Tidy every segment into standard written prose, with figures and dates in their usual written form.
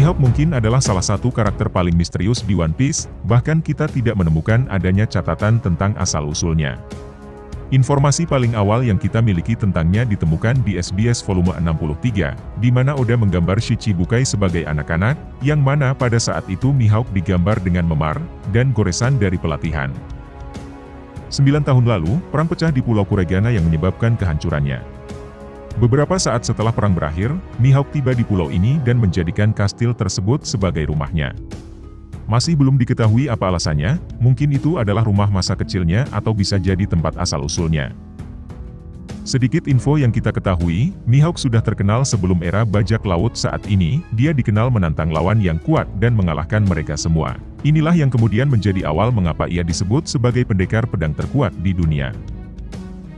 Mihawk mungkin adalah salah satu karakter paling misterius di One Piece, bahkan kita tidak menemukan adanya catatan tentang asal-usulnya. Informasi paling awal yang kita miliki tentangnya ditemukan di SBS volume 63, di mana Oda menggambar Shichibukai sebagai anak-anak, yang mana pada saat itu Mihawk digambar dengan memar, dan goresan dari pelatihan. 9 tahun lalu, perang pecah di Pulau Kuregana yang menyebabkan kehancurannya. Beberapa saat setelah perang berakhir, Mihawk tiba di pulau ini dan menjadikan kastil tersebut sebagai rumahnya. Masih belum diketahui apa alasannya, mungkin itu adalah rumah masa kecilnya atau bisa jadi tempat asal-usulnya. Sedikit info yang kita ketahui, Mihawk sudah terkenal sebelum era bajak laut. Saat ini, dia dikenal menantang lawan yang kuat dan mengalahkan mereka semua. Inilah yang kemudian menjadi awal mengapa ia disebut sebagai pendekar pedang terkuat di dunia.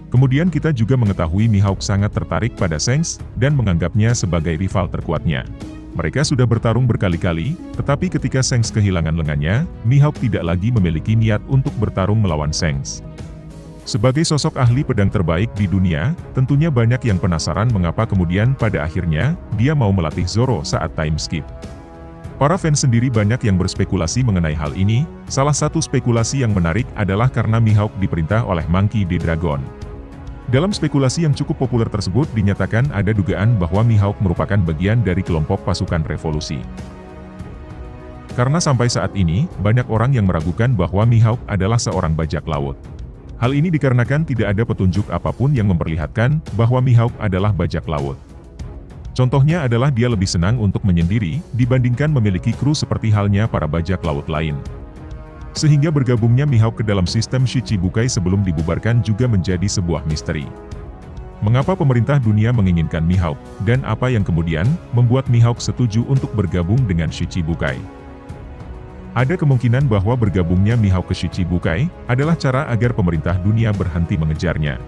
Kemudian kita juga mengetahui Mihawk sangat tertarik pada Shanks, dan menganggapnya sebagai rival terkuatnya. Mereka sudah bertarung berkali-kali, tetapi ketika Shanks kehilangan lengannya, Mihawk tidak lagi memiliki niat untuk bertarung melawan Shanks. Sebagai sosok ahli pedang terbaik di dunia, tentunya banyak yang penasaran mengapa kemudian pada akhirnya, dia mau melatih Zoro saat time skip. Para fans sendiri banyak yang berspekulasi mengenai hal ini. Salah satu spekulasi yang menarik adalah karena Mihawk diperintah oleh Monkey D. Dragon. Dalam spekulasi yang cukup populer tersebut dinyatakan ada dugaan bahwa Mihawk merupakan bagian dari kelompok pasukan revolusi. Karena sampai saat ini, banyak orang yang meragukan bahwa Mihawk adalah seorang bajak laut. Hal ini dikarenakan tidak ada petunjuk apapun yang memperlihatkan bahwa Mihawk adalah bajak laut. Contohnya adalah dia lebih senang untuk menyendiri, dibandingkan memiliki kru seperti halnya para bajak laut lain. Sehingga bergabungnya Mihawk ke dalam sistem Shichibukai sebelum dibubarkan juga menjadi sebuah misteri. Mengapa pemerintah dunia menginginkan Mihawk, dan apa yang kemudian membuat Mihawk setuju untuk bergabung dengan Shichibukai? Ada kemungkinan bahwa bergabungnya Mihawk ke Shichibukai adalah cara agar pemerintah dunia berhenti mengejarnya.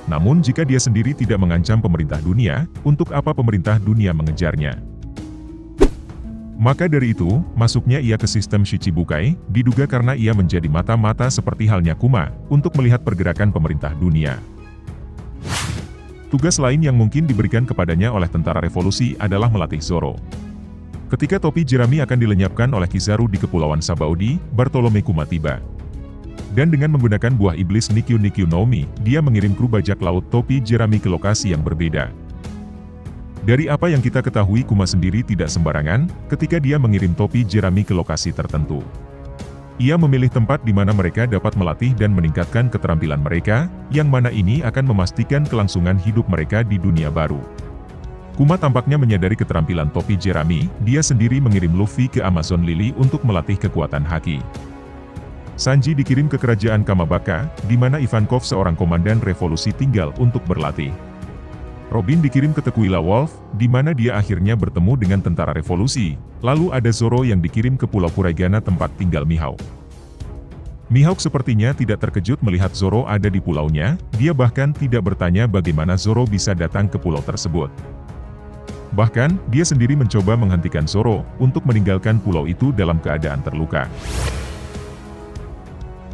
Namun jika dia sendiri tidak mengancam pemerintah dunia, untuk apa pemerintah dunia mengejarnya? Maka dari itu, masuknya ia ke sistem Shichibukai, diduga karena ia menjadi mata-mata seperti halnya Kuma, untuk melihat pergerakan pemerintah dunia. Tugas lain yang mungkin diberikan kepadanya oleh tentara revolusi adalah melatih Zoro. Ketika topi jerami akan dilenyapkan oleh Kizaru di Kepulauan Sabaudi, Bartolome Kuma tiba. Dan dengan menggunakan buah iblis Nikyu Nikyu no Mi, dia mengirim kru bajak laut topi jerami ke lokasi yang berbeda. Dari apa yang kita ketahui, Kuma sendiri tidak sembarangan ketika dia mengirim topi jerami ke lokasi tertentu. Ia memilih tempat di mana mereka dapat melatih dan meningkatkan keterampilan mereka, yang mana ini akan memastikan kelangsungan hidup mereka di dunia baru. Kuma tampaknya menyadari keterampilan topi jerami, dia sendiri mengirim Luffy ke Amazon Lily untuk melatih kekuatan haki. Sanji dikirim ke kerajaan Kamabaka, di mana Ivankov seorang komandan revolusi tinggal untuk berlatih. Robin dikirim ke Tequila Wolf, di mana dia akhirnya bertemu dengan tentara revolusi. Lalu ada Zoro yang dikirim ke Pulau Kuregana tempat tinggal Mihawk. Mihawk sepertinya tidak terkejut melihat Zoro ada di pulaunya, dia bahkan tidak bertanya bagaimana Zoro bisa datang ke pulau tersebut. Bahkan, dia sendiri mencoba menghentikan Zoro untuk meninggalkan pulau itu dalam keadaan terluka.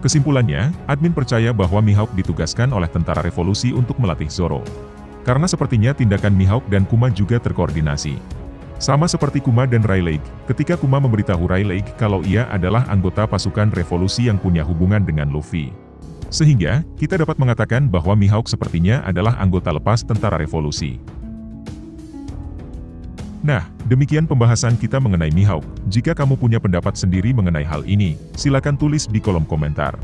Kesimpulannya, admin percaya bahwa Mihawk ditugaskan oleh tentara revolusi untuk melatih Zoro. Karena sepertinya tindakan Mihawk dan Kuma juga terkoordinasi. Sama seperti Kuma dan Rayleigh, ketika Kuma memberitahu Rayleigh kalau ia adalah anggota pasukan revolusi yang punya hubungan dengan Luffy. Sehingga, kita dapat mengatakan bahwa Mihawk sepertinya adalah anggota lepas tentara revolusi. Nah, demikian pembahasan kita mengenai Mihawk. Jika kamu punya pendapat sendiri mengenai hal ini, silakan tulis di kolom komentar.